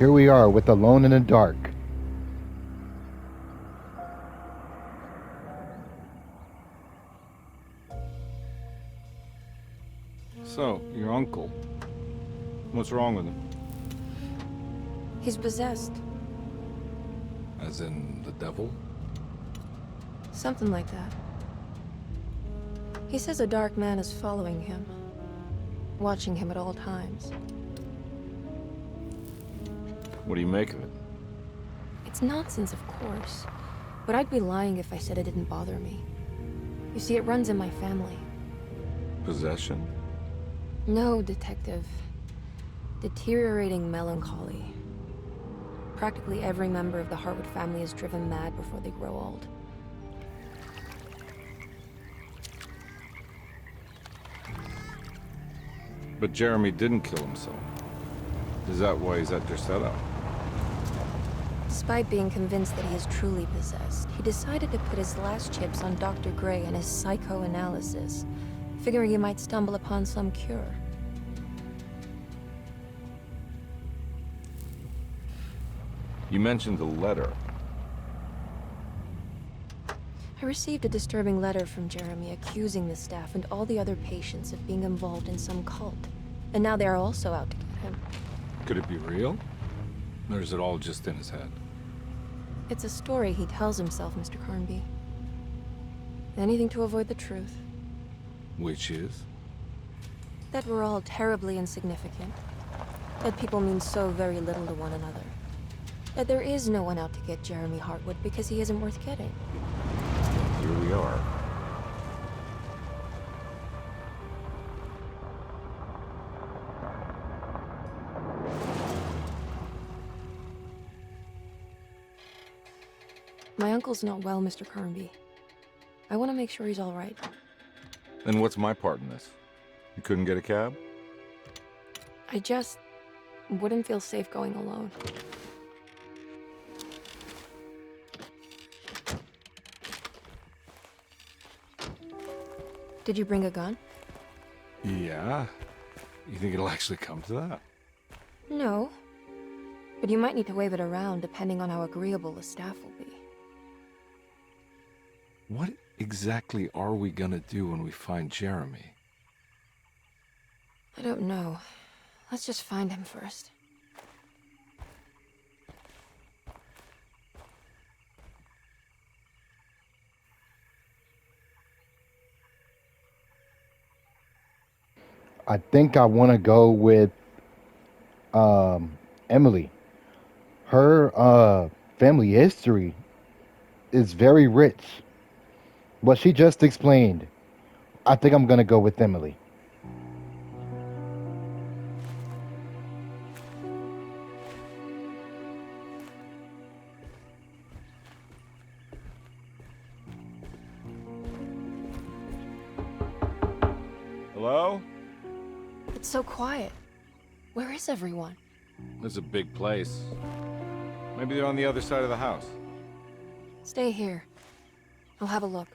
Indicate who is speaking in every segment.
Speaker 1: here we are with Alone in the Dark.
Speaker 2: So, your uncle. What's wrong with him?
Speaker 3: He's possessed.
Speaker 2: As in the devil?
Speaker 3: Something like that. He says a dark man is following him, watching him at all times.
Speaker 2: What do you make of it?
Speaker 3: It's nonsense, of course, but I'd be lying if I said it didn't bother me. You see, it runs in my family.
Speaker 2: Possession?
Speaker 3: No, Detective. Deteriorating melancholy. Practically every member of the Hartwood family is driven mad before they grow old.
Speaker 2: But Jeremy didn't kill himself. Is that why he's at your setup?
Speaker 3: Despite being convinced that he is truly possessed, he decided to put his last chips on Dr. Gray and his psychoanalysis, figuring he might stumble upon some cure.
Speaker 2: You mentioned the letter.
Speaker 3: I received a disturbing letter from Jeremy accusing the staff and all the other patients of being involved in some cult. And now they are also out to get him.
Speaker 2: Could it be real? Or is it all just in his head?
Speaker 3: It's a story he tells himself, Mr. Carnaby. Anything to avoid the truth.
Speaker 2: Which is?
Speaker 3: That we're all terribly insignificant. That people mean so very little to one another. That there is no one out to get Jeremy Hartwood because he isn't worth getting.
Speaker 2: Here we are.
Speaker 3: My uncle's not well, Mr. Carnaby. I want to make sure he's all right.
Speaker 2: Then what's my part in this? You couldn't get a cab?
Speaker 3: I just wouldn't feel safe going alone. Did you bring a gun?
Speaker 2: Yeah. You think it'll actually come to that?
Speaker 3: No. But you might need to wave it around depending on how agreeable the staff will be.
Speaker 2: What exactly are we gonna do when we find Jeremy?
Speaker 3: I don't know. Let's just find him first.
Speaker 1: I think I want to go with Emily. Her family history is very rich. What she just explained, I think I'm going to go with Emily.
Speaker 2: Hello?
Speaker 3: It's so quiet. Where is everyone?
Speaker 2: This is a big place. Maybe they're on the other side of the house.
Speaker 3: Stay here. I'll have a look.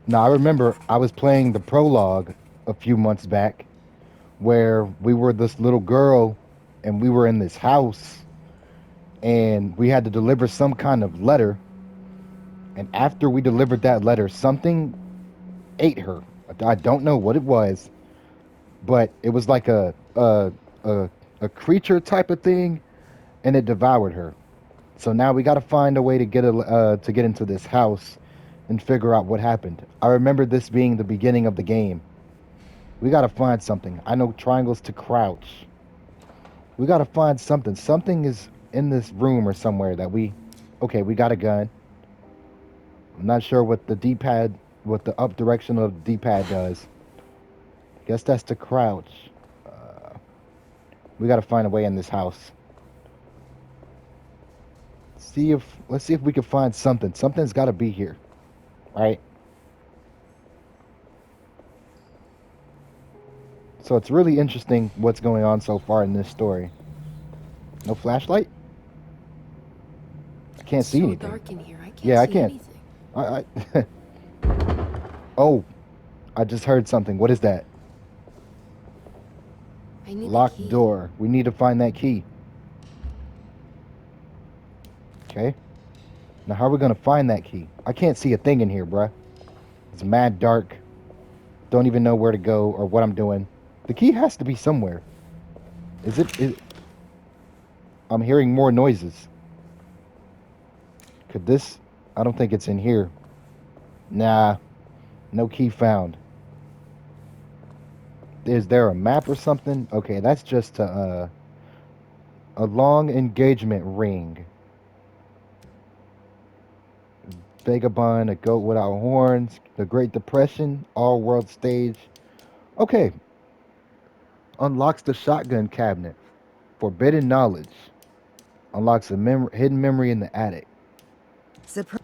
Speaker 1: Now, I remember I was playing the prologue a few months back where we were this little girl and we were in this house and we had to deliver some kind of letter. And after we delivered that letter, something ate her. I don't know what it was, but it was like a creature type of thing, and it devoured her. So now we got to find a way to get into this house and figure out what happened. I remember this being the beginning of the game. We got to find something. I know triangles to crouch. We got to find something. Something is in this room or somewhere that we... Okay, we got a gun. I'm not sure what the D-pad, what the up direction of the D-pad does. Guess that's to crouch. We got to find a way in this house. Let's see if we can find something. Something's got to be here. Right? So it's really interesting what's going on so far in this story. No flashlight? I can't
Speaker 3: It's
Speaker 1: see
Speaker 3: so
Speaker 1: anything.
Speaker 3: dark in here, I can't
Speaker 1: Yeah, I
Speaker 3: see
Speaker 1: can't.
Speaker 3: anything.
Speaker 1: I Oh, I just heard something. What is that?
Speaker 3: I need the
Speaker 1: Locked
Speaker 3: key.
Speaker 1: door. We need to find that key. Okay. Now how are we gonna find that key? I can't see a thing in here, bruh. It's mad dark. Don't even know where to go or what I'm doing. The key has to be somewhere. Is it? I'm hearing more noises. Could this? I don't think it's in here. Nah, no key found. Is there a map or something? Okay, that's just a long engagement ring. Vagabond, a goat without horns, the Great Depression, all world stage. Okay, unlocks the shotgun cabinet. Forbidden knowledge. Unlocks a hidden memory in the attic.
Speaker 4: Surprise.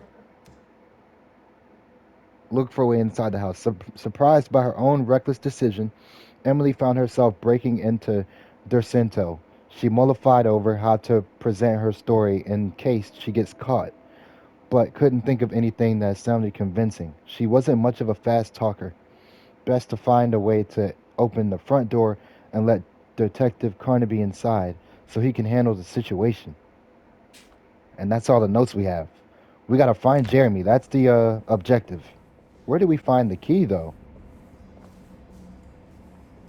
Speaker 1: Look for a way inside the house. Surprised by her own reckless decision, Emily found herself breaking into Dercento. She mollified over how to present her story in case she gets caught, but couldn't think of anything that sounded convincing. She wasn't much of a fast talker. Best to find a way to open the front door and let Detective Carnaby inside so he can handle the situation. And that's all the notes we have. We gotta find Jeremy. That's the objective. Where do we find the key, though?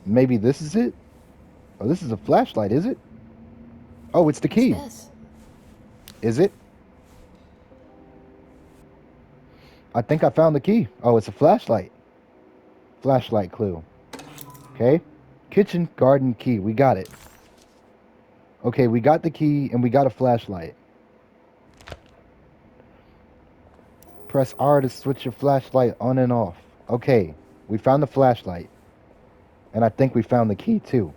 Speaker 1: Maybe this is it? Oh, this is a flashlight, is it? Oh, it's the
Speaker 3: What's
Speaker 1: key.
Speaker 3: this?
Speaker 1: Is it? I think I found the key. Oh, it's a flashlight. Flashlight clue. Okay. Kitchen garden key. We got it. Okay, we got the key and we got a flashlight. Press R to switch your flashlight on and off. Okay, we found the flashlight. And I think we found the key too.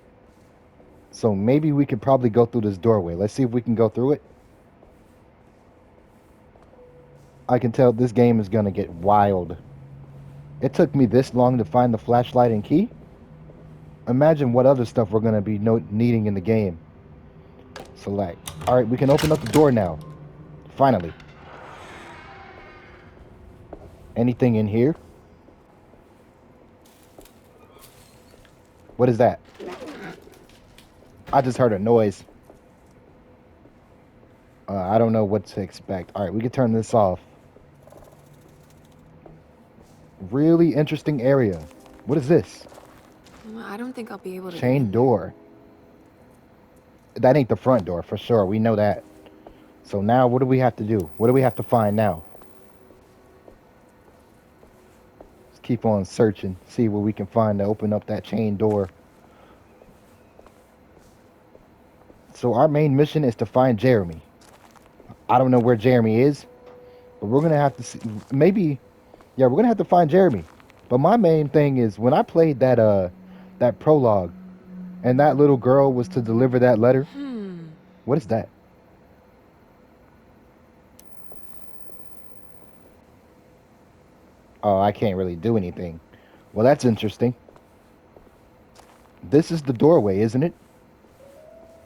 Speaker 1: So maybe we could probably go through this doorway. Let's see if we can go through it. I can tell this game is gonna get wild. It took me this long to find the flashlight and key. Imagine what other stuff we're gonna be needing in the game. Select. Alright, we can open up the door now. Finally. Anything in here? What is that? I just heard a noise. I don't know what to expect. Alright, we can turn this off. Really interesting area. What is this?
Speaker 3: I don't think I'll be able to get
Speaker 1: Chain
Speaker 3: in there.
Speaker 1: door. That ain't the front door for sure. We know that. So now what do we have to do? What do we have to find now? Let's keep on searching. See what we can find to open up that chain door. So our main mission is to find Jeremy. I don't know where Jeremy is, but we're gonna have to see. Maybe, yeah, we're gonna have to find Jeremy. But my main thing is when I played that prologue, and that little girl was to deliver that letter. What is that? Oh, I can't really do anything. Well, that's interesting. This is the doorway, isn't it?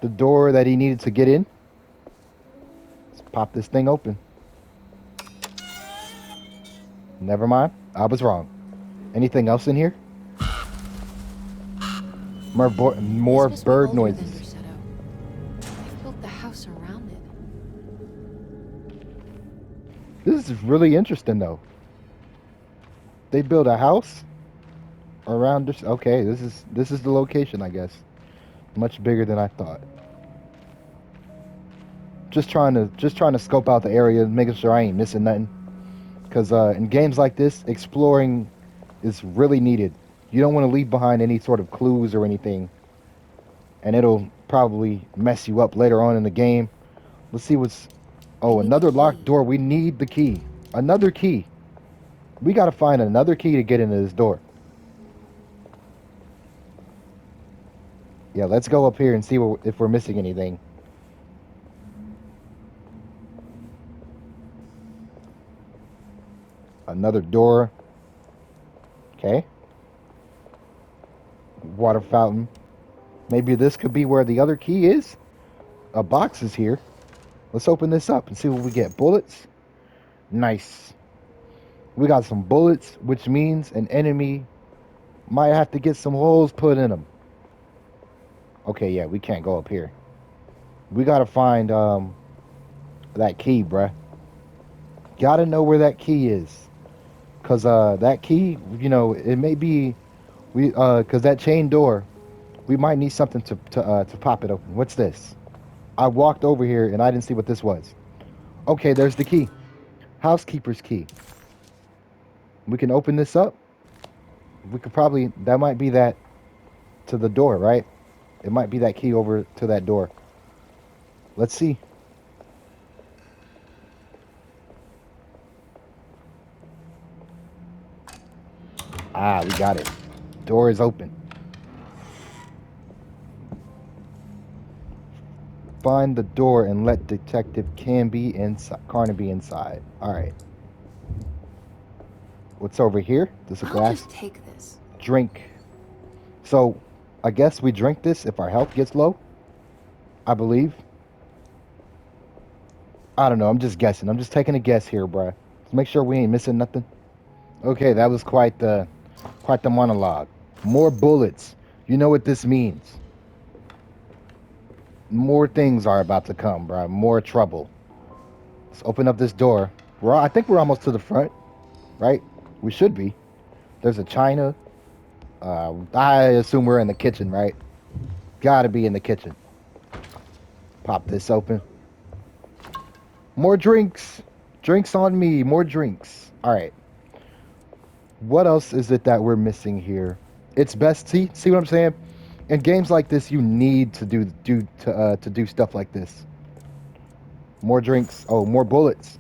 Speaker 1: The door that he needed to get in. Let's pop this thing open. Never mind. I was wrong. Anything else in here? More
Speaker 3: This must be
Speaker 1: bird
Speaker 3: older than
Speaker 1: noises.
Speaker 3: Dercento. They built the house around it.
Speaker 1: This is really interesting, though. They built a house around this. Okay, this is the location, I guess. Much bigger than I thought. Just trying to scope out the area, making sure I ain't missing nothing. Because in games like this, exploring is really needed. You don't want to leave behind any sort of clues or anything, and it'll probably mess you up later on in the game. Let's see what's. Oh,
Speaker 3: I need the
Speaker 1: another locked
Speaker 3: key.
Speaker 1: door. We need the key. Another key. We gotta find another key to get into this door. Yeah, let's go up here and see if we're missing anything. Another door. Okay. water fountain. Maybe this could be where the other key is. A box is here. Let's open this up and see what we get. Bullets. Nice. We got some bullets, which means an enemy might have to get some holes put in them. Okay, yeah, we can't go up here. We gotta find that key, bruh. Gotta know where that key is. Cause that key, it may be cause that chain door, we might need something to pop it open. What's this? I walked over here and I didn't see what this was. Okay, there's the key. Housekeeper's key. We can open this up. We could probably, that might be that to the door, right? It might be that key over to that door. Let's see. Ah, we got it. Door is open. Find the door and let Detective Carnaby inside. All right. What's over here? This is a
Speaker 3: I'll
Speaker 1: glass.
Speaker 3: just take this.
Speaker 1: Drink. So, I guess we drink this if our health gets low. I believe. I don't know. I'm just guessing. I'm just taking a guess here, bruh. Let's make sure we ain't missing nothing. Okay, that was quite the monologue. More bullets. You know what this means. More things are about to come, bruh. More trouble. Let's open up this door. I think we're almost to the front, right? We should be. There's a china. I assume we're in the kitchen, right? Gotta be in the kitchen. Pop this open. More drinks. Drinks on me. More drinks. All right. What else is it that we're missing here? It's best. See what I'm saying? In games like this, you need to do stuff like this. More drinks. Oh, more bullets.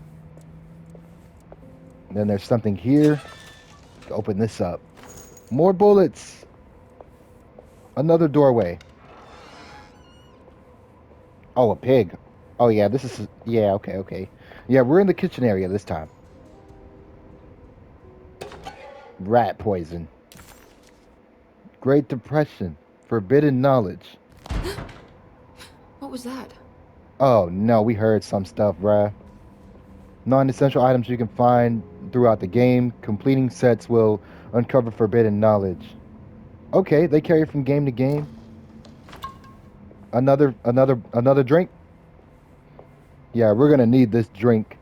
Speaker 1: And then there's something here. Open this up. More bullets. Another doorway. Oh, a pig. Oh, yeah, this is... Yeah, okay. Yeah, we're in the kitchen area this time. Rat poison. Great Depression. Forbidden knowledge.
Speaker 3: What was that?
Speaker 1: Oh, no, we heard some stuff, bruh. Non-essential items you can find throughout the game. Completing sets will uncover forbidden knowledge. Okay, they carry from game to game. Another drink? Yeah, we're gonna need this drink.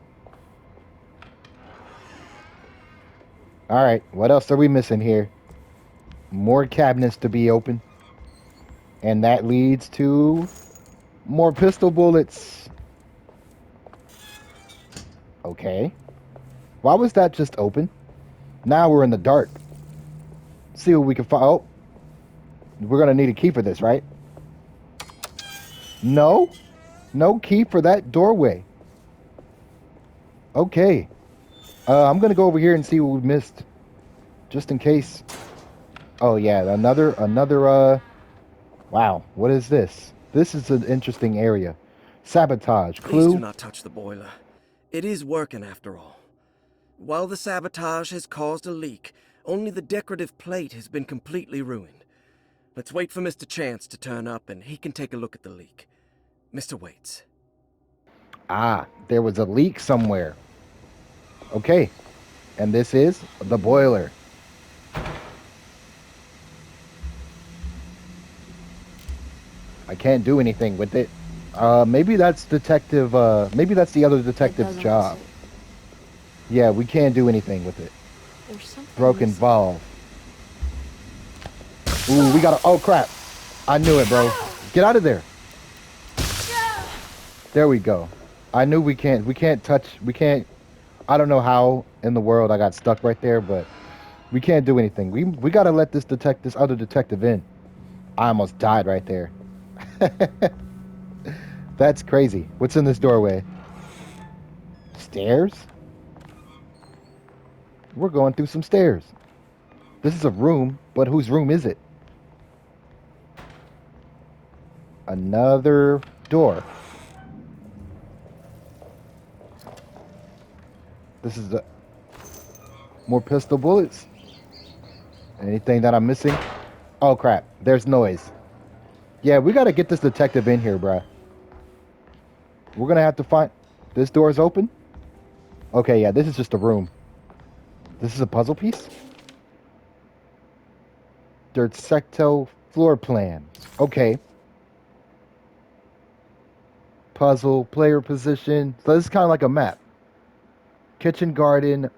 Speaker 1: Alright, what else are we missing here? More cabinets to be open. And that leads to more pistol bullets. Okay. Why was that just open? Now we're in the dark. See what we can find. Oh. We're gonna need a key for this, right? No? No key for that doorway. Okay. I'm gonna go over here and see what we missed. Just in case. Oh yeah, another wow, what is this? This is an interesting area. Sabotage.
Speaker 4: Please
Speaker 1: Clue.
Speaker 4: do not touch the boiler. It is working after all. While the sabotage has caused a leak, only the decorative plate has been completely ruined. Let's wait for Mr. Chance to turn up and he can take a look at the leak. Mr. Waits.
Speaker 1: Ah, there was a leak somewhere. Okay. And this is the boiler. I can't do anything with it. Maybe that's maybe that's the other detective's job. Yeah, we can't do anything with it.
Speaker 3: There's something
Speaker 1: Broken
Speaker 3: missing.
Speaker 1: valve. Ooh, we gotta, oh crap. I knew it, bro. Get out of there. There we go. I knew we can't I don't know how in the world I got stuck right there, but we can't do anything. We gotta let this other detective in. I almost died right there. That's crazy. What's in this doorway? Stairs? We're going through some stairs. This is a room, but whose room is it? Another door. This is more pistol bullets. Anything that I'm missing? Oh, crap. There's noise. Yeah, we gotta get this detective in here, bruh. We're gonna have to find... This door's open? Okay, yeah, this is just a room. This is a puzzle piece? Dirt secto floor plan. Okay. Puzzle, player position. So this is kind of like a map. Kitchen garden.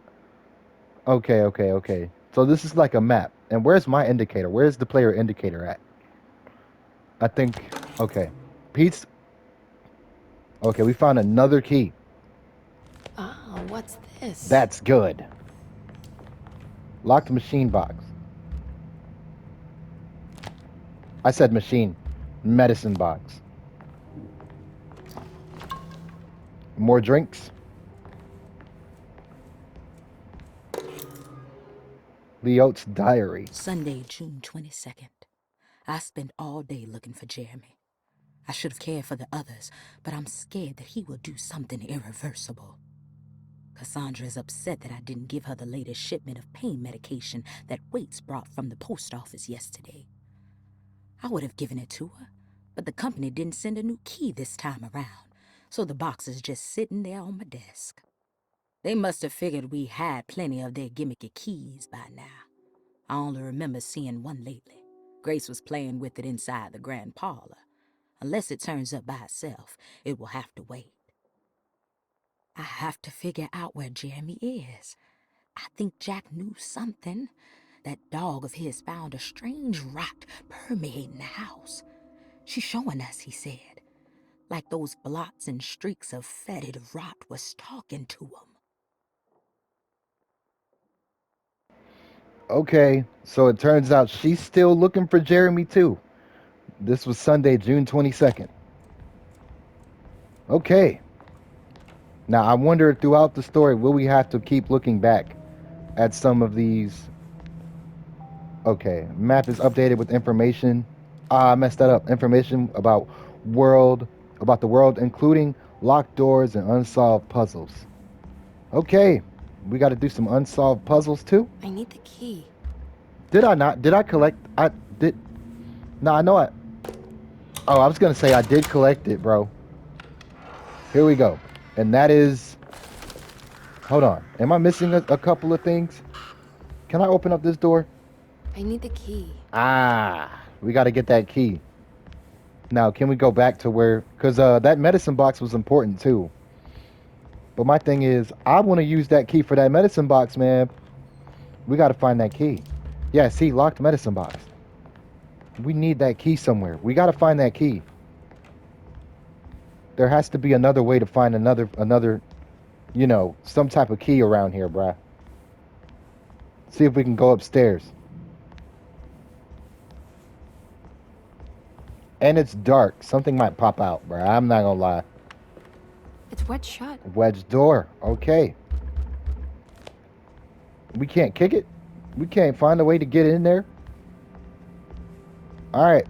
Speaker 1: Okay. So this is like a map. And where's my indicator? Where's the player indicator at? I think... Okay. Pete's... Okay, we found another key.
Speaker 3: Oh, what's this?
Speaker 1: That's good. Locked machine box. I said machine. Medicine box. More drinks. Leote's diary.
Speaker 5: Sunday, June 22nd. I spent all day looking for Jeremy. I should have cared for the others, but I'm scared that he will do something irreversible. Cassandra is upset that I didn't give her the latest shipment of pain medication that Waits brought from the post office yesterday. I would have given it to her, but the company didn't send a new key this time around, so the box is just sitting there on my desk. They must have figured we had plenty of their gimmicky keys by now. I only remember seeing one lately. Grace was playing with it inside the grand parlor. Unless it turns up by itself, it will have to wait. I have to figure out where Jeremy is. I think Jack knew something. That dog of his found a strange rot permeating the house. She's showing us, he said. Like those blots and streaks of fetid rot was talking to him.
Speaker 1: Okay, so it turns out she's still looking for Jeremy too. This was Sunday, June 22nd. Okay. Now I wonder throughout the story, will we have to keep looking back at some of these? Okay, map is updated with information. I messed that up. Information about the world, including locked doors and unsolved puzzles. Okay, we got to do some unsolved puzzles too.
Speaker 3: I need the key.
Speaker 1: Did I not? Did I collect? I did. No, I know I. Oh, I was gonna say I did collect it, bro. Here we go, and that is. Hold on. Am I missing a couple of things? Can I open up this door?
Speaker 3: I need the key.
Speaker 1: Ah, we got to get that key. Now, can we go back to where? Because that medicine box was important too. But my thing is, I want to use that key for that medicine box, man. We got to find that key. Yeah, see, locked medicine box. We need that key somewhere. We got to find that key. There has to be another way to find another, you know, some type of key around here, bruh. See if we can go upstairs. And it's dark. Something might pop out, bruh. I'm not gonna lie.
Speaker 3: It's wedged shut.
Speaker 1: Wedge door. Okay. We can't kick it? We can't find a way to get in there? Alright.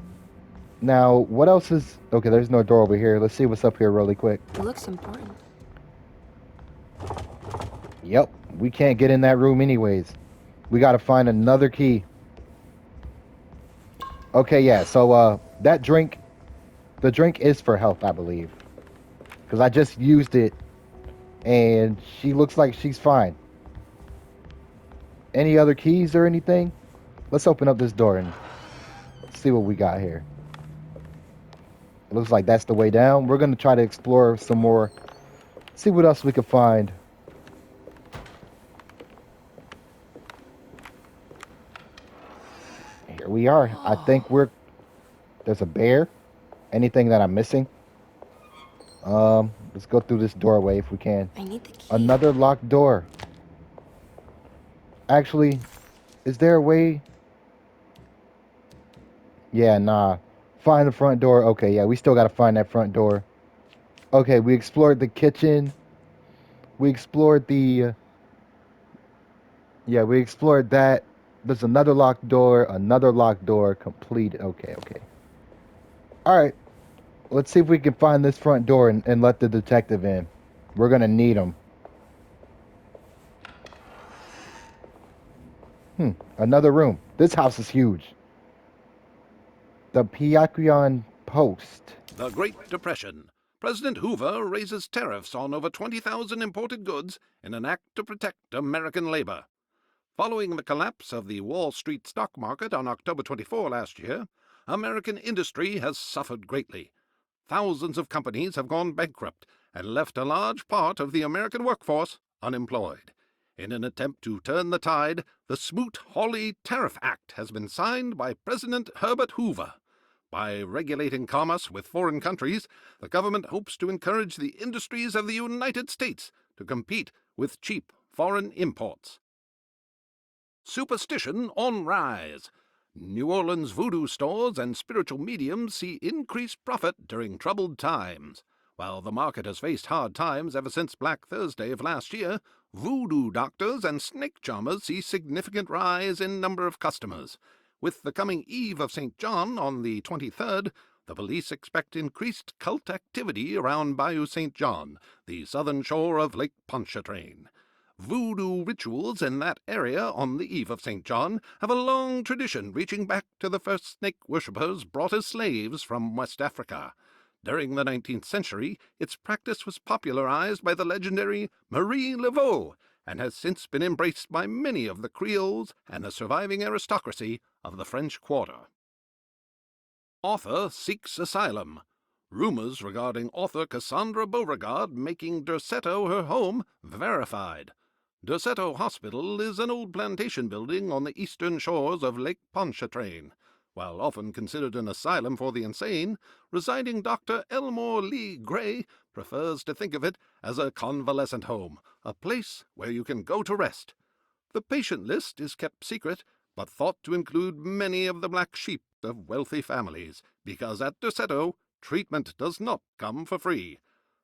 Speaker 1: Now, what else is... Okay, there's no door over here. Let's see what's up here really quick.
Speaker 3: It looks important.
Speaker 1: Yep. We can't get in that room anyways. We gotta find another key. Okay, yeah. So, that drink... The drink is for health, I believe. Because I just used it. And she looks like she's fine. Any other keys or anything? Let's open up this door and see what we got here. It looks like that's the way down. We're going to try to explore some more. See what else we can find. Here we are. I think we're... There's a bear. Anything that I'm missing? Let's go through this doorway if we can.
Speaker 3: I need the key.
Speaker 1: Another locked door. Actually, is there a way? Yeah, nah. Find the front door. Okay, yeah, we still gotta find that front door. Okay, we explored the kitchen. We explored the... yeah, we explored that. There's another locked door. Another locked door. Completed. Okay. Alright. Let's see if we can find this front door and let the detective in. We're gonna need him. Another room. This house is huge. The Piaquion Post.
Speaker 6: The Great Depression. President Hoover raises tariffs on over 20,000 imported goods in an act to protect American labor. Following the collapse of the Wall Street stock market on October 24 last year, American industry has suffered greatly. Thousands of companies have gone bankrupt and left a large part of the American workforce unemployed. In an attempt to turn the tide, the Smoot-Hawley Tariff Act has been signed by President Herbert Hoover. By regulating commerce with foreign countries, the government hopes to encourage the industries of the United States to compete with cheap foreign imports. Superstition on rise. New Orleans voodoo stores and spiritual mediums see increased profit during troubled times. While the market has faced hard times ever since Black Thursday of last year, voodoo doctors and snake charmers see significant rise in number of customers. With the coming Eve of St. John on the 23rd, the police expect increased cult activity around Bayou St. John, the southern shore of Lake Pontchartrain. Voodoo rituals in that area on the Eve of St. John have a long tradition reaching back to the first snake worshippers brought as slaves from West Africa. During the 19th century, its practice was popularized by the legendary Marie Laveau and has since been embraced by many of the Creoles and the surviving aristocracy of the French Quarter. Author seeks asylum. Rumors regarding author Cassandra Beauregard making Derceto her home verified. Derceto Hospital is an old plantation building on the eastern shores of Lake Pontchartrain. While often considered an asylum for the insane, residing Dr. Elmore Lee Gray prefers to think of it as a convalescent home, a place where you can go to rest. The patient list is kept secret, but thought to include many of the black sheep of wealthy families, because at Derceto, treatment does not come for free.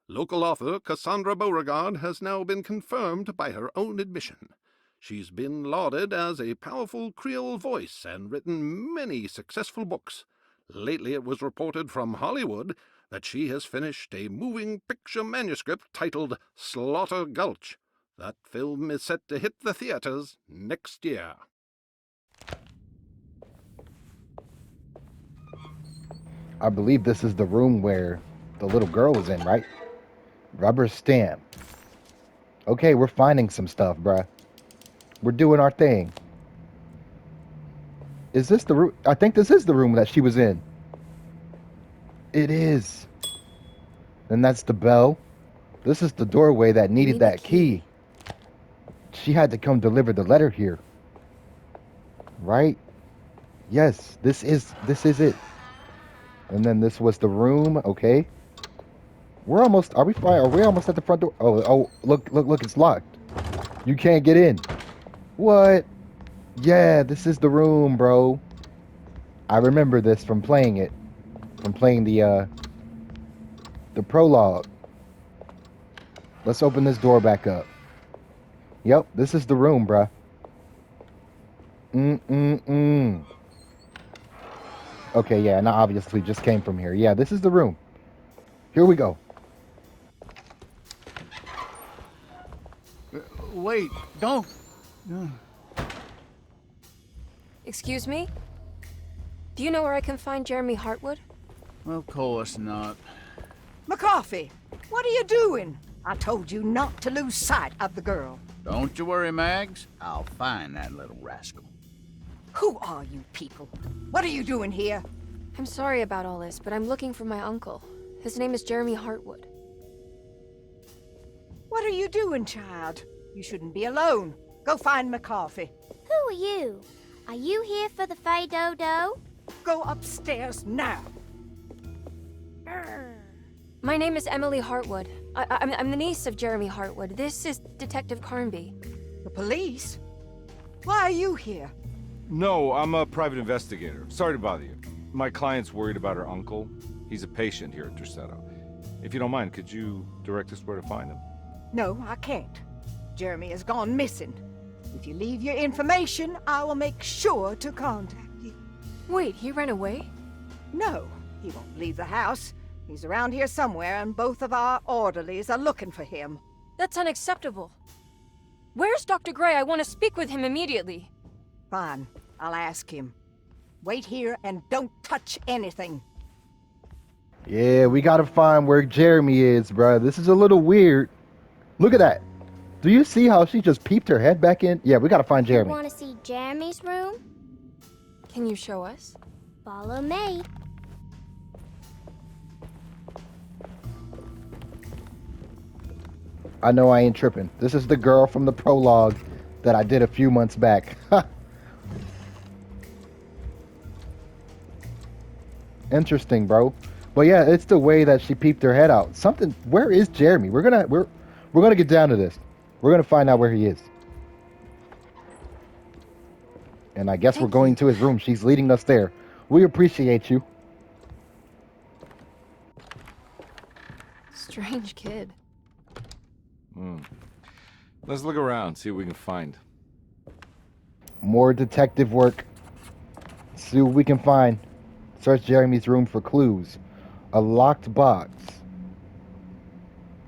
Speaker 6: Local author Cassandra Beauregard has now been confirmed by her own admission. She's been lauded as a powerful Creole voice and written many successful books. Lately it was reported from Hollywood that she has finished a moving picture manuscript titled Slaughter Gulch. That film is set to hit the theaters next year.
Speaker 1: I believe this is the room where the little girl was in, right? Rubber stamp. Okay, we're finding some stuff, bruh. We're doing our thing. Is this the room? I think this is the room that she was in. It is. And that's the bell. This is the doorway that needed that key. She had to come deliver the letter here. Right? Yes, this is it. And then this was the room, okay? We're almost, are we fine? Are we almost at the front door? Oh, look, it's locked. You can't get in. What? Yeah, this is the room, bro. I remember this from playing it. From playing the prologue. Let's open this door back up. Yep, this is the room, bruh. Okay, yeah, and I obviously just came from here. Yeah, this is the room. Here we go.
Speaker 7: Wait, don't.
Speaker 3: Excuse me? Do you know where I can find Jeremy Hartwood?
Speaker 7: Of course not.
Speaker 8: McCarthy, what are you doing? I told you not to lose sight of the girl.
Speaker 7: Don't you worry, Mags. I'll find that little rascal.
Speaker 8: Who are you people? What are you doing here?
Speaker 3: I'm sorry about all this, but I'm looking for my uncle. His name is Jeremy Hartwood.
Speaker 8: What are you doing, child? You shouldn't be alone. Go find McCarthy.
Speaker 9: Who are you? Are you here for the Fay Dodo?
Speaker 8: Go upstairs now.
Speaker 3: My name is Emily Hartwood. I'm the niece of Jeremy Hartwood. This is Detective Carnaby.
Speaker 8: The police? Why are you here?
Speaker 2: No, I'm a private investigator. Sorry to bother you. My client's worried about her uncle. He's a patient here at Derceto. If you don't mind, could you direct us where to find him?
Speaker 8: No, I can't. Jeremy has gone missing. If you leave your information, I will make sure to contact you.
Speaker 3: Wait, he ran away?
Speaker 8: No, he won't leave the house. He's around here somewhere, and both of our orderlies are looking for him.
Speaker 3: That's unacceptable. Where's Dr. Gray? I want to speak with him immediately.
Speaker 8: Fine, I'll ask him. Wait here and don't touch anything.
Speaker 1: Yeah, we gotta find where Jeremy is, bruh. This is a little weird. Look at that. Do you see how she just peeped her head back in? Yeah, we gotta find
Speaker 9: You
Speaker 1: Jeremy.
Speaker 9: want to see Jeremy's room?
Speaker 3: Can you show us?
Speaker 9: Follow me.
Speaker 1: I know I ain't tripping. This is the girl from the prologue that I did a few months back. Interesting, bro. But yeah, it's the way that she peeped her head out. Something. Where is Jeremy? We're gonna get down to this. We're gonna find out where he is. And I guess we're
Speaker 3: Thank
Speaker 1: going
Speaker 3: you.
Speaker 1: to his room. She's leading us there. We appreciate you.
Speaker 3: Strange kid.
Speaker 2: Let's look around, see what we can find.
Speaker 1: More detective work. See what we can find. Search Jeremy's room for clues. A locked box.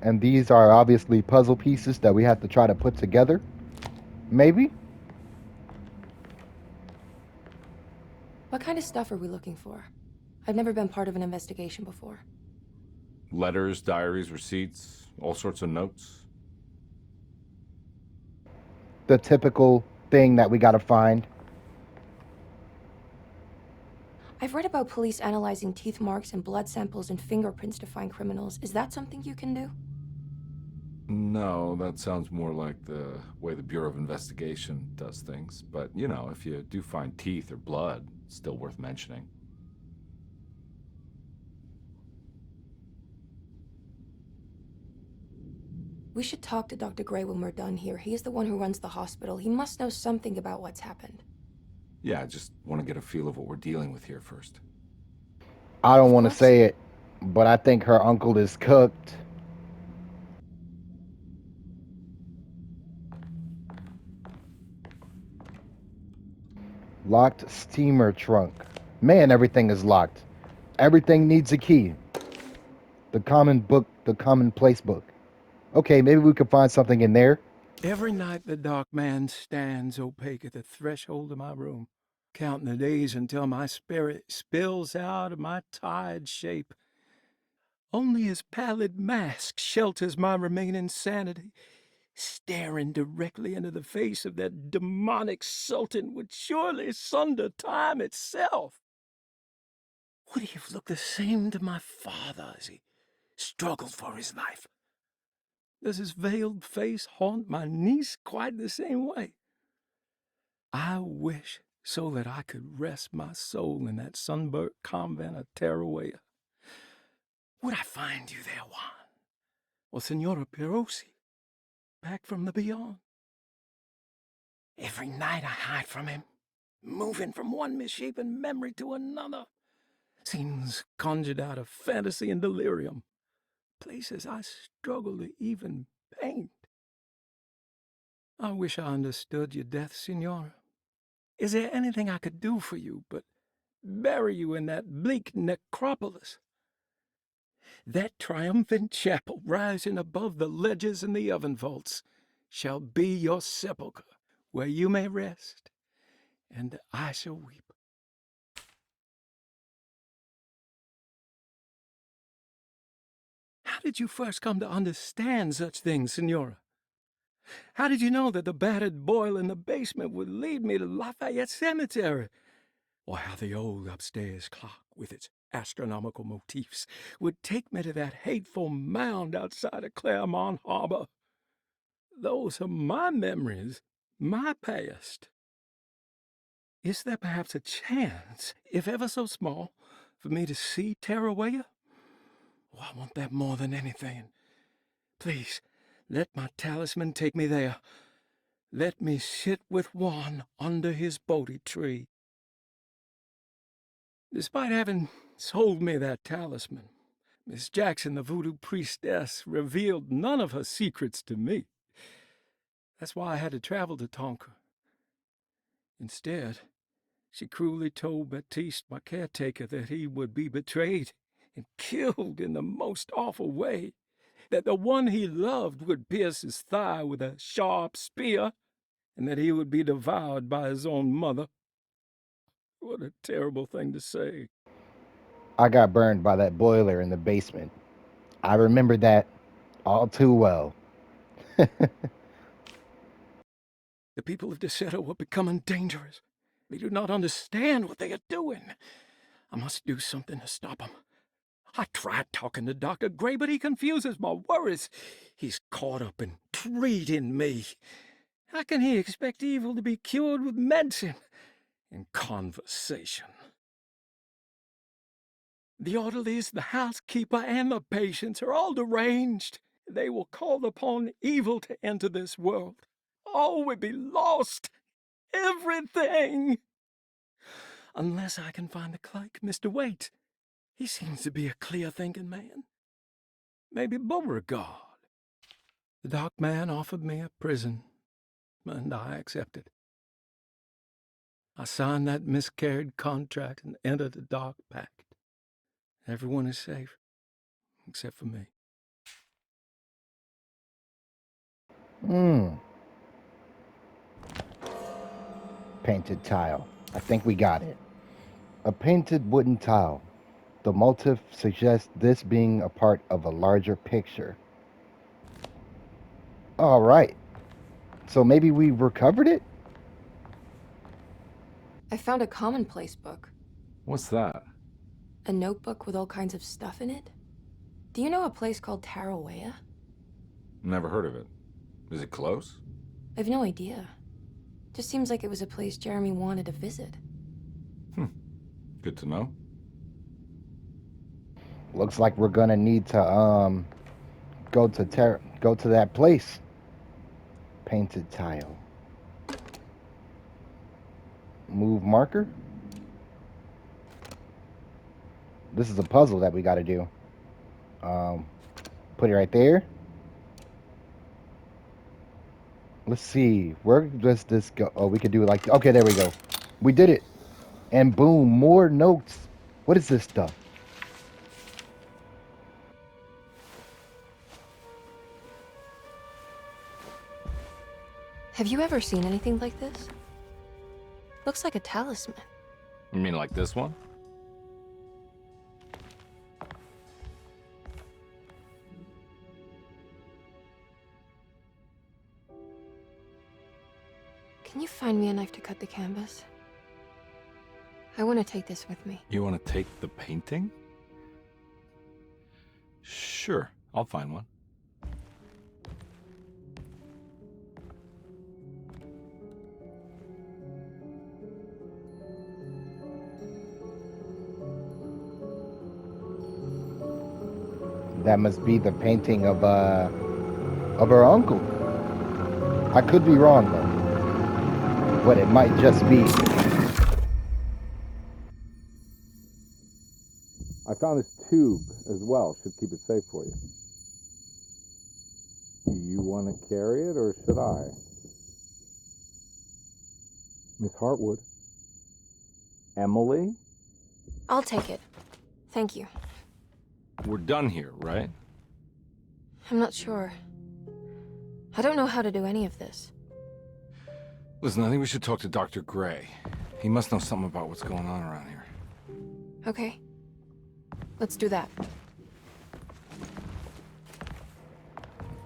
Speaker 1: And these are obviously puzzle pieces that we have to try to put together. Maybe?
Speaker 3: What kind of stuff are we looking for? I've never been part of an investigation before.
Speaker 2: Letters, diaries, receipts, all sorts of notes.
Speaker 1: The typical thing that we gotta find.
Speaker 3: I've read about police analyzing teeth marks and blood samples and fingerprints to find criminals. Is that something you can do?
Speaker 2: No, that sounds more like the way the Bureau of Investigation does things. But, you know, if you do find teeth or blood, it's still worth mentioning.
Speaker 3: We should talk to Dr. Gray when we're done here. He is the one who runs the hospital. He must know something about what's happened.
Speaker 2: Yeah, I just want to get a feel of what we're dealing with here first.
Speaker 1: I don't want to
Speaker 3: course.
Speaker 1: say it, but I think her uncle is cooked. Locked steamer trunk. Man, everything is locked. Everything needs a key. The commonplace book. Okay, maybe we could find something in there.
Speaker 10: Every night the dark man stands opaque at the threshold of my room, counting the days until my spirit spills out of my tired shape. Only his pallid mask shelters my remaining sanity. Staring directly into the face of that demonic sultan would surely sunder time itself. Would he have looked the same to my father as he struggled for his life? Does his veiled face haunt my niece quite the same way? I wish so that I could rest my soul in that sunburnt convent of Teruel. Would I find you there, Juan? Or Senora Pirosi, back from the beyond? Every night I hide from him, moving from one misshapen memory to another. Scenes conjured out of fantasy and delirium. Places I struggle to even paint. I wish I understood your death, Senora. Is there anything I could do for you but bury you in that bleak necropolis? That triumphant chapel rising above the ledges and the oven vaults shall be your sepulchre, where you may rest, and I shall weep. How did you first come to understand such things, Senora? How did you know that the battered boil in the basement would lead me to Lafayette Cemetery? Or how the old upstairs clock, with its astronomical motifs, would take me to that hateful mound outside of Claremont Harbor? Those are my memories, my past. Is there perhaps a chance, if ever so small, for me to see Teruel? Oh, I want that more than anything. Please, let my talisman take me there. Let me sit with Juan under his Bodhi tree. Despite having sold me that talisman, Miss Jackson, the voodoo priestess, revealed none of her secrets to me. That's why I had to travel to Tonka. Instead, she cruelly told Baptiste, my caretaker, that he would be betrayed and killed in the most awful way, that the one he loved would pierce his thigh with a sharp spear, and that he would be devoured by his own mother. What a terrible thing to say.
Speaker 1: I got burned by that boiler in the basement. I remember that all too well.
Speaker 10: The people of Deseto are becoming dangerous. They do not understand what they are doing. I must do something to stop them. I tried talking to Dr. Gray, but he confuses my worries. He's caught up in treating me. How can he expect evil to be cured with medicine and conversation? The orderlies, the housekeeper, and the patients are all deranged. They will call upon evil to enter this world. All will be lost. Everything. Unless I can find the clerk, Mr. Waite. He seems to be a clear-thinking man. Maybe Beauregard. The dock man offered me a prison, and I accepted. I signed that miscarried contract and entered the dock pact. Everyone is safe, except for me.
Speaker 1: Painted tile. I think we got it. A painted wooden tile. The motif suggests this being a part of a larger picture. All right. So maybe we recovered it?
Speaker 3: I found a commonplace book.
Speaker 2: What's that?
Speaker 3: A notebook with all kinds of stuff in it. Do you know a place called Tarawea?
Speaker 2: Never heard of it. Is it close?
Speaker 3: I've no idea. Just seems like it was a place Jeremy wanted to visit.
Speaker 2: Good to know.
Speaker 1: Looks like we're gonna need to go to that place. Painted tile. Move marker. This is a puzzle that we got to do. Put it right there. Let's see. Where does this go? Oh, we could do it like... Okay, there we go. We did it. And boom, more notes. What is this stuff?
Speaker 3: Have you ever seen anything like this? Looks like a talisman.
Speaker 2: You mean like this one?
Speaker 3: Can you find me a knife to cut the canvas? I want to take this with me.
Speaker 2: You want to take the painting? Sure, I'll find one.
Speaker 1: That must be the painting of her uncle. I could be wrong though, but it might just be.
Speaker 11: I found this tube as well. Should keep it safe for you. Do you want to carry it or should I? Miss Hartwood? Emily?
Speaker 3: I'll take it. Thank you.
Speaker 2: We're done here, right?
Speaker 3: I'm not sure. I don't know how to do any of this.
Speaker 2: Listen, I think we should talk to Dr. Gray. He must know something about what's going on around here.
Speaker 3: Okay. Let's do that.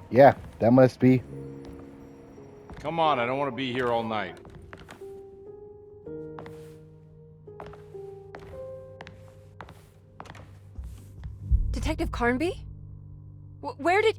Speaker 1: Yeah, that must be.
Speaker 2: Come on, I don't want to be here all night.
Speaker 3: Detective Carnaby? Where did...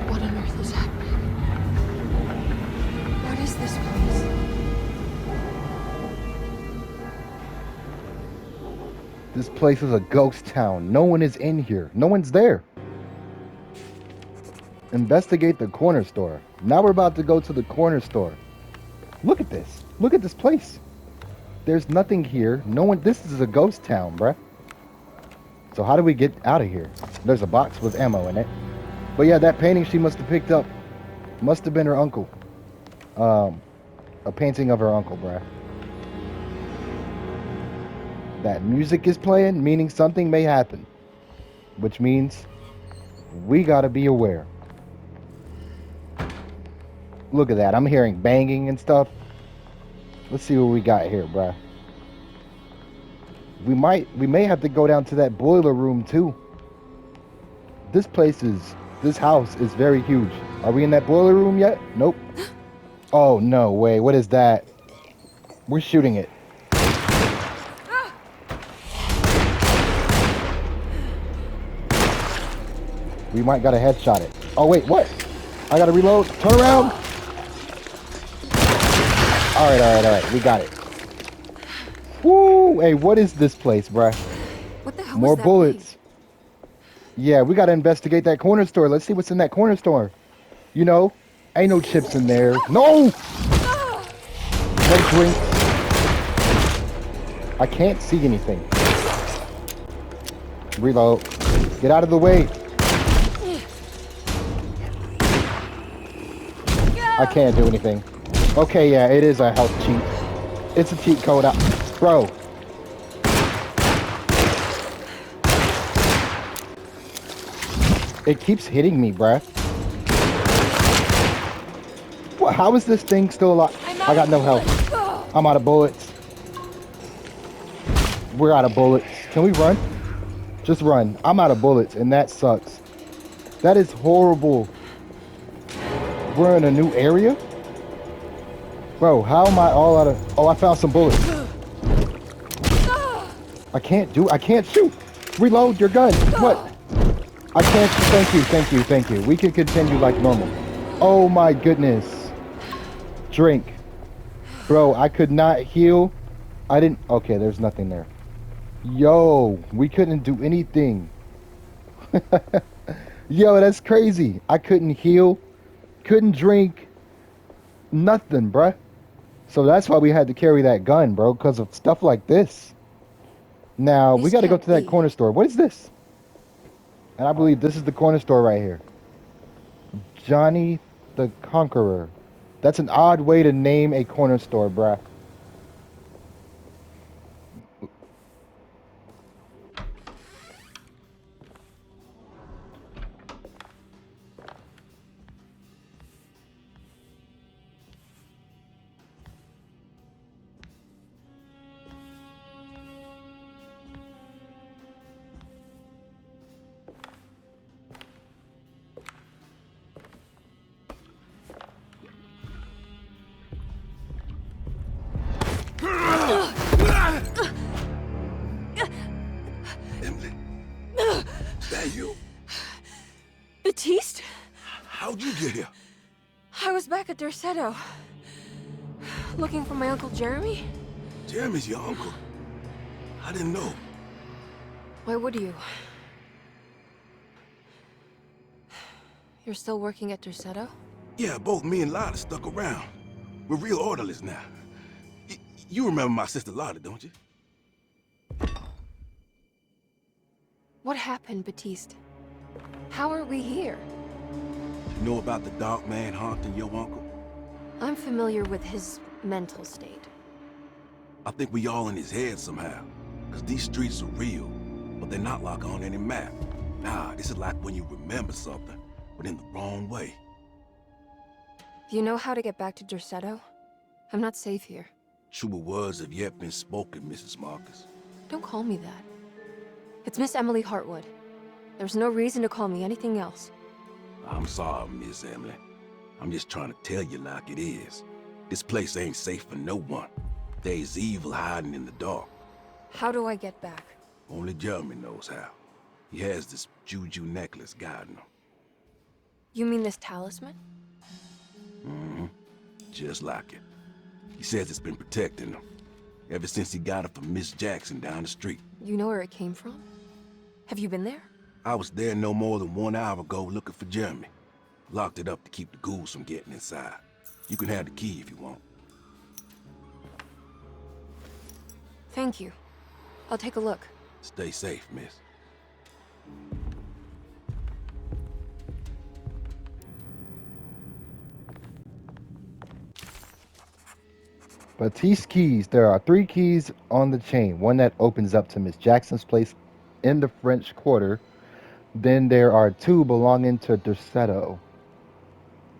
Speaker 3: What on earth is happening? What is this place?
Speaker 1: This place is a ghost town. No one is in here. No one's there. Investigate the corner store. Now we're about to go to the corner store. Look at this. Look at this place. There's nothing here. No one. This is a ghost town, bruh. So how do we get out of here? There's a box with ammo in it. But yeah, that painting she must have picked up must have been her uncle. A painting of her uncle, bruh. That music is playing, meaning something may happen. Which means we gotta be aware. Look at that. I'm hearing banging and stuff. Let's see what we got here, bruh. We may have to go down to that boiler room too. This house is very huge. Are we in that boiler room yet? Nope. Oh, no way. What is that? We're shooting it. We might gotta headshot it. Oh, wait, what? I gotta reload. Turn around. Alright. We got it. Woo! Hey, what is this place, bruh?
Speaker 3: What the hell
Speaker 1: More
Speaker 3: was that
Speaker 1: bullets. Yeah, we gotta investigate that corner store. Let's see what's in that corner store. You know, ain't no chips in there. No! No drinks. I can't see anything. Reload. Get out of the way. I can't do anything. Okay, yeah, it is a health cheat. It's a cheat code. Bro. It keeps hitting me, bruh. What? How is this thing still alive? I got no health. I'm out of bullets. We're out of bullets. Can we run? Just run. I'm out of bullets, and that sucks. That is horrible. We're in a new area? Bro, how am I all out of... Oh, I found some bullets. I can't shoot. Reload your gun. What? I can't... Thank you. We can continue like normal. Oh my goodness. Drink. Bro, I could not heal. I didn't... Okay, there's nothing there. Yo, we couldn't do anything. Yo, that's crazy. I couldn't heal. Couldn't drink. Nothing, bruh. So that's why we had to carry that gun, bro, because of stuff like this. Now, we got to go to that corner store. What is this? And I believe this is the corner store right here. Johnny the Conqueror. That's an odd way to name a corner store, bruh.
Speaker 12: Emily, is that you?
Speaker 3: Baptiste?
Speaker 12: How'd you get here?
Speaker 3: I was back at Derceto. Looking for my Uncle Jeremy?
Speaker 12: Jeremy's your uncle. I didn't know.
Speaker 3: Why would you? You're still working at Derceto?
Speaker 12: Yeah, both me and Lotta stuck around. We're real orderlies now. You remember my sister Lotta, don't you?
Speaker 3: What happened, Baptiste? How are we here?
Speaker 12: You know about the dark man haunting your uncle?
Speaker 3: I'm familiar with his mental state.
Speaker 12: I think we all in his head somehow. Because these streets are real, but they're not like on any map. Nah, this is like when you remember something, but in the wrong way.
Speaker 3: Do you know how to get back to Derceto? I'm not safe here.
Speaker 12: Truer words have yet been spoken, Mrs. Marcus.
Speaker 3: Don't call me that. It's Miss Emily Hartwood. There's no reason to call me anything else.
Speaker 12: I'm sorry, Miss Emily. I'm just trying to tell you like it is. This place ain't safe for no one. There's evil hiding in the dark.
Speaker 3: How do I get back?
Speaker 12: Only Jeremy knows how. He has this juju necklace guiding him.
Speaker 3: You mean this talisman?
Speaker 12: Mm-hmm. Just like it. He says it's been protecting him ever since he got it from Miss Jackson down the street.
Speaker 3: You know where it came from? Have you been there?
Speaker 12: I was there no more than 1 hour ago looking for Jeremy. Locked it up to keep the ghouls from getting inside. You can have the key if you want.
Speaker 3: Thank you. I'll take a look.
Speaker 12: Stay safe, miss.
Speaker 1: Batiste keys. There are 3 keys on the chain. One that opens up to Miss Jackson's place in the French Quarter. Then there are 2 belonging to Derceto.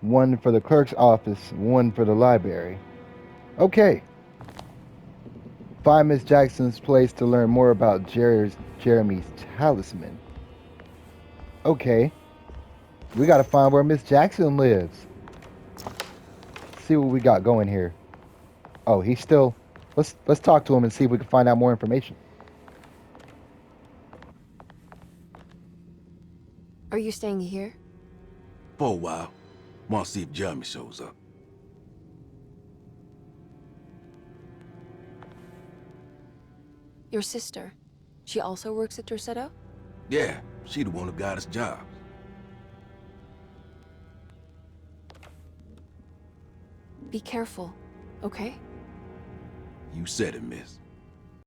Speaker 1: One for the clerk's office, one for the library. Okay. Find Miss Jackson's place to learn more about Jeremy's talisman. Okay. We gotta find where Miss Jackson lives. See what we got going here. Oh, he's still. Let's talk to him and see if we can find out more information.
Speaker 3: Are you staying here?
Speaker 12: For a while. Want to see if Jeremy shows up.
Speaker 3: Your sister. She also works at Derceto?
Speaker 12: Yeah, she the one who got us jobs.
Speaker 3: Be careful, okay?
Speaker 12: You said it, miss.